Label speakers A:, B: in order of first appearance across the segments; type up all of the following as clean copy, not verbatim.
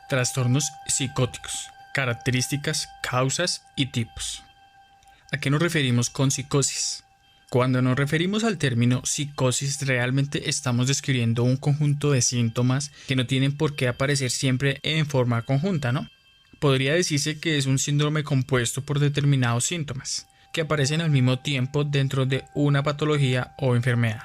A: Trastornos psicóticos, características, causas y tipos. ¿A qué nos referimos con psicosis? Cuando nos referimos al término psicosis, realmente estamos describiendo un conjunto de síntomas que no tienen por qué aparecer siempre en forma conjunta, ¿no? Podría decirse que es un síndrome compuesto por determinados síntomas, que aparecen al mismo tiempo dentro de una patología o enfermedad.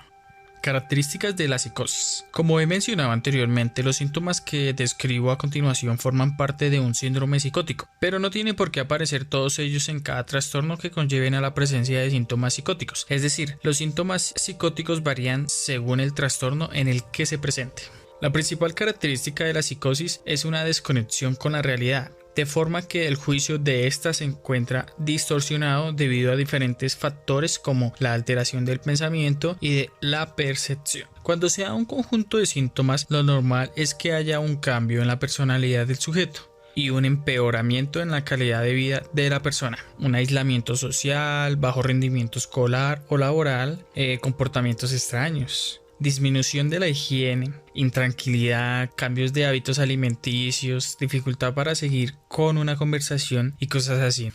A: Características de la psicosis. Como he mencionado anteriormente, los síntomas que describo a continuación forman parte de un síndrome psicótico, pero no tiene por qué aparecer todos ellos en cada trastorno que conlleven a la presencia de síntomas psicóticos. Es decir, los síntomas psicóticos varían según el trastorno en el que se presente. La principal característica de la psicosis es una desconexión con la realidad, de forma que el juicio de ésta se encuentra distorsionado debido a diferentes factores como la alteración del pensamiento y de la percepción. Cuando se da un conjunto de síntomas, lo normal es que haya un cambio en la personalidad del sujeto y un empeoramiento en la calidad de vida de la persona, un aislamiento social, bajo rendimiento escolar o laboral, comportamientos extraños, disminución de la higiene, intranquilidad, cambios de hábitos alimenticios, dificultad para seguir con una conversación y cosas así.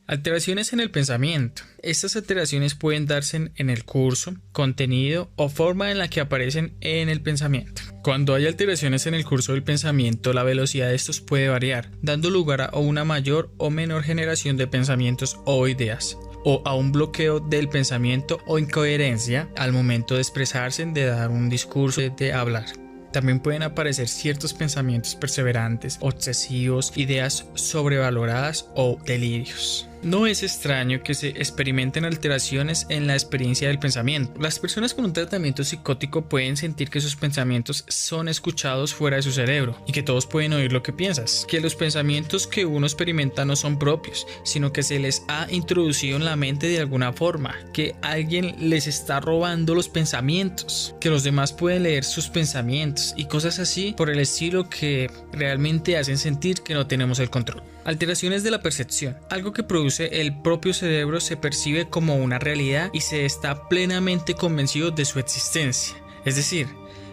A: Alteraciones en el pensamiento. Estas alteraciones pueden darse en el curso, contenido o forma en la que aparecen en el pensamiento. Cuando hay alteraciones en el curso del pensamiento, la velocidad de estos puede variar, dando lugar a una mayor o menor generación de pensamientos o ideas, o a un bloqueo del pensamiento o incoherencia al momento de expresarse, de dar un discurso, de hablar. También pueden aparecer ciertos pensamientos perseverantes, obsesivos, ideas sobrevaloradas o delirios. No es extraño que se experimenten alteraciones en la experiencia del pensamiento. Las personas con un tratamiento psicótico pueden sentir que sus pensamientos son escuchados fuera de su cerebro y que todos pueden oír lo que piensas, que los pensamientos que uno experimenta no son propios, sino que se les ha introducido en la mente de alguna forma, que alguien les está robando los pensamientos, que los demás pueden leer sus pensamientos y cosas así por el estilo que realmente hacen sentir que no tenemos el control. Alteraciones de la percepción. Algo que produce el propio cerebro se percibe como una realidad y se está plenamente convencido de su existencia. Es decir,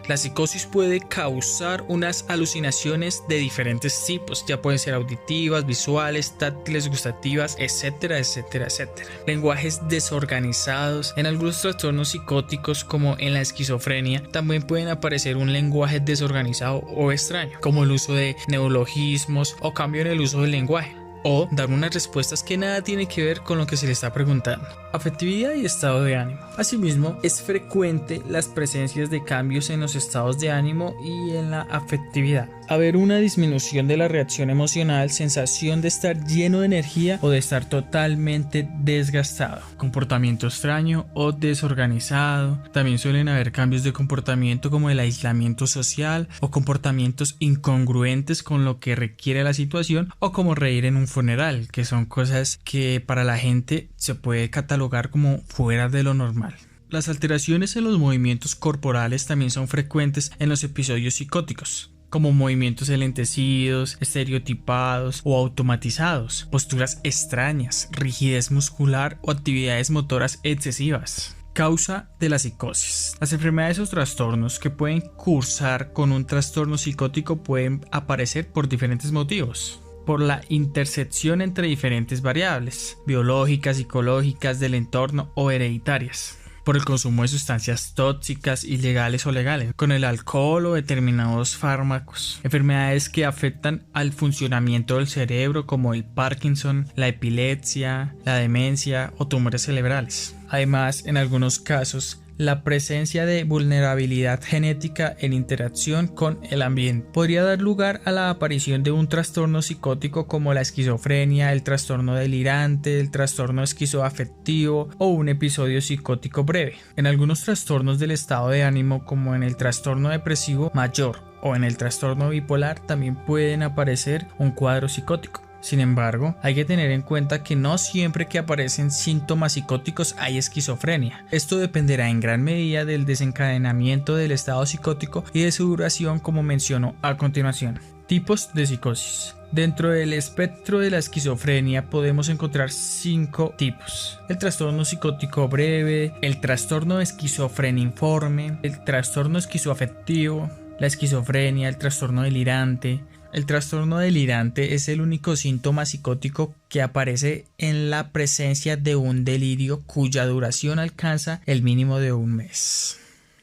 A: la psicosis puede causar unas alucinaciones de diferentes tipos, ya pueden ser auditivas, visuales, táctiles, gustativas, etcétera, etcétera, etcétera. Lenguajes desorganizados. En algunos trastornos psicóticos, como en la esquizofrenia, también pueden aparecer un lenguaje desorganizado o extraño, como el uso de neologismos o cambio en el uso del lenguaje, o dar unas respuestas que nada tienen que ver con lo que se le está preguntando. Afectividad y estado de ánimo. Asimismo, es frecuente las presencias de cambios en los estados de ánimo y en la afectividad. Haber una disminución de la reacción emocional, sensación de estar lleno de energía o de estar totalmente desgastado. Comportamiento extraño o desorganizado. También suelen haber cambios de comportamiento como el aislamiento social o comportamientos incongruentes con lo que requiere la situación, o como reír en un funeral, que son cosas que para la gente se puede catalogar como fuera de lo normal. Las alteraciones en los movimientos corporales también son frecuentes en los episodios psicóticos, como movimientos enlentecidos, estereotipados o automatizados, posturas extrañas, rigidez muscular o actividades motoras excesivas. Causa de la psicosis. Las enfermedades o trastornos que pueden cursar con un trastorno psicótico pueden aparecer por diferentes motivos. Por la intersección entre diferentes variables, biológicas, psicológicas, del entorno o hereditarias. Por el consumo de sustancias tóxicas, ilegales o legales, con el alcohol o determinados fármacos. Enfermedades que afectan al funcionamiento del cerebro, como el Parkinson, la epilepsia, la demencia o tumores cerebrales. Además, en algunos casos, la presencia de vulnerabilidad genética en interacción con el ambiente podría dar lugar a la aparición de un trastorno psicótico como la esquizofrenia, el trastorno delirante, el trastorno esquizoafectivo o un episodio psicótico breve. En algunos trastornos del estado de ánimo, como en el trastorno depresivo mayor o en el trastorno bipolar, también pueden aparecer un cuadro psicótico. Sin embargo, hay que tener en cuenta que no siempre que aparecen síntomas psicóticos hay esquizofrenia. Esto dependerá en gran medida del desencadenamiento del estado psicótico y de su duración, como menciono a continuación. Tipos de psicosis. Dentro del espectro de la esquizofrenia podemos encontrar 5 tipos: el trastorno psicótico breve, el trastorno esquizofreniforme, el trastorno esquizoafectivo, la esquizofrenia, el trastorno delirante, El trastorno delirante es el único síntoma psicótico que aparece en la presencia de un delirio cuya duración alcanza el mínimo de un mes.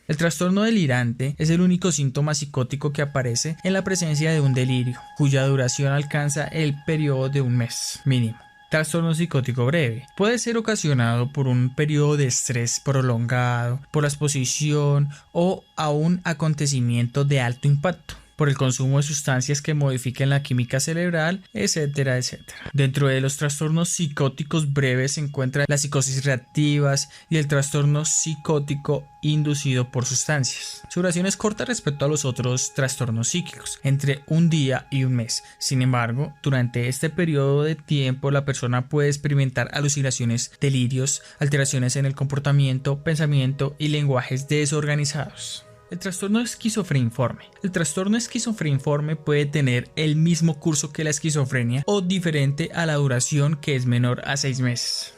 A: El trastorno delirante es el único síntoma psicótico que aparece en la presencia de un delirio cuya duración alcanza el periodo de un mes mínimo. Trastorno psicótico breve. Puede ser ocasionado por un periodo de estrés prolongado, por la exposición o a un acontecimiento de alto impacto, por el consumo de sustancias que modifiquen la química cerebral, etcétera, etcétera. Dentro de los trastornos psicóticos breves se encuentran las psicosis reactivas y el trastorno psicótico inducido por sustancias. Su duración es corta respecto a los otros trastornos psíquicos, entre un día y un mes. Sin embargo, durante este periodo de tiempo la persona puede experimentar alucinaciones, delirios, alteraciones en el comportamiento, pensamiento y lenguajes desorganizados. El trastorno esquizofreniforme. El trastorno esquizofreniforme puede tener el mismo curso que la esquizofrenia o diferente a la duración, que es menor a 6 meses.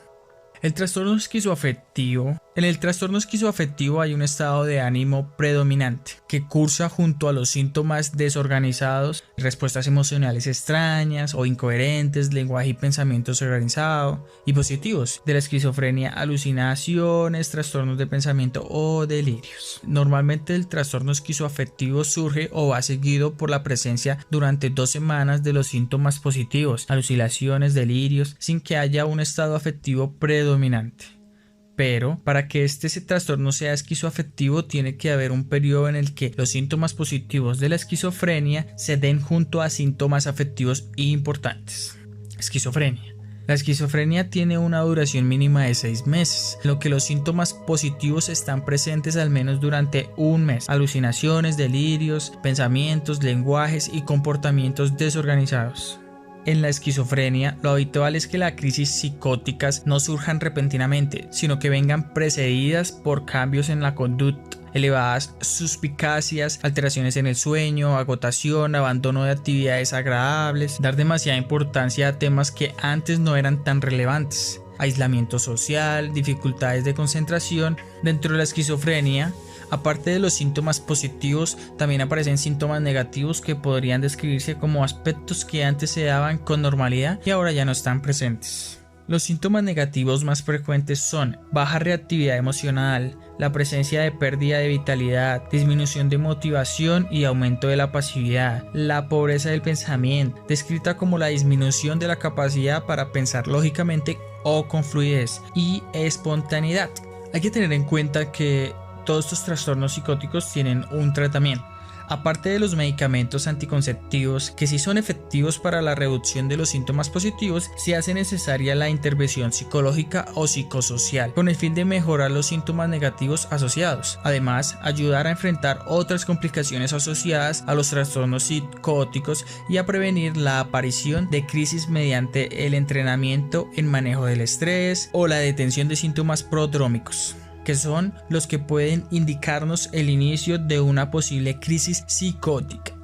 A: El trastorno esquizoafectivo. En el trastorno esquizoafectivo hay un estado de ánimo predominante que cursa junto a los síntomas desorganizados, respuestas emocionales extrañas o incoherentes, lenguaje y pensamiento desorganizado, y positivos de la esquizofrenia, alucinaciones, trastornos de pensamiento o delirios. Normalmente el trastorno esquizoafectivo surge o va seguido por la presencia durante 2 semanas de los síntomas positivos, alucinaciones, delirios, sin que haya un estado afectivo predominante. Pero para que este trastorno sea esquizoafectivo tiene que haber un periodo en el que los síntomas positivos de la esquizofrenia se den junto a síntomas afectivos importantes. Esquizofrenia. La esquizofrenia tiene una duración mínima de 6 meses, en lo que los síntomas positivos están presentes al menos durante un mes. Alucinaciones, delirios, pensamientos, lenguajes y comportamientos desorganizados. En la esquizofrenia, lo habitual es que las crisis psicóticas no surjan repentinamente, sino que vengan precedidas por cambios en la conducta, elevadas suspicacias, alteraciones en el sueño, agotación, abandono de actividades agradables, dar demasiada importancia a temas que antes no eran tan relevantes, aislamiento social, dificultades de concentración. Dentro de la esquizofrenia, aparte de los síntomas positivos, también aparecen síntomas negativos que podrían describirse como aspectos que antes se daban con normalidad y ahora ya no están presentes. Los síntomas negativos más frecuentes son baja reactividad emocional, la presencia de pérdida de vitalidad, disminución de motivación y aumento de la pasividad, la pobreza del pensamiento, descrita como la disminución de la capacidad para pensar lógicamente o con fluidez, y espontaneidad. Hay que tener en cuenta que todos estos trastornos psicóticos tienen un tratamiento. Aparte de los medicamentos anticonceptivos, que sí son efectivos para la reducción de los síntomas positivos, se hace necesaria la intervención psicológica o psicosocial, con el fin de mejorar los síntomas negativos asociados. Además, ayudar a enfrentar otras complicaciones asociadas a los trastornos psicóticos y a prevenir la aparición de crisis mediante el entrenamiento en manejo del estrés o la detención de síntomas prodrómicos, que son los que pueden indicarnos el inicio de una posible crisis psicótica.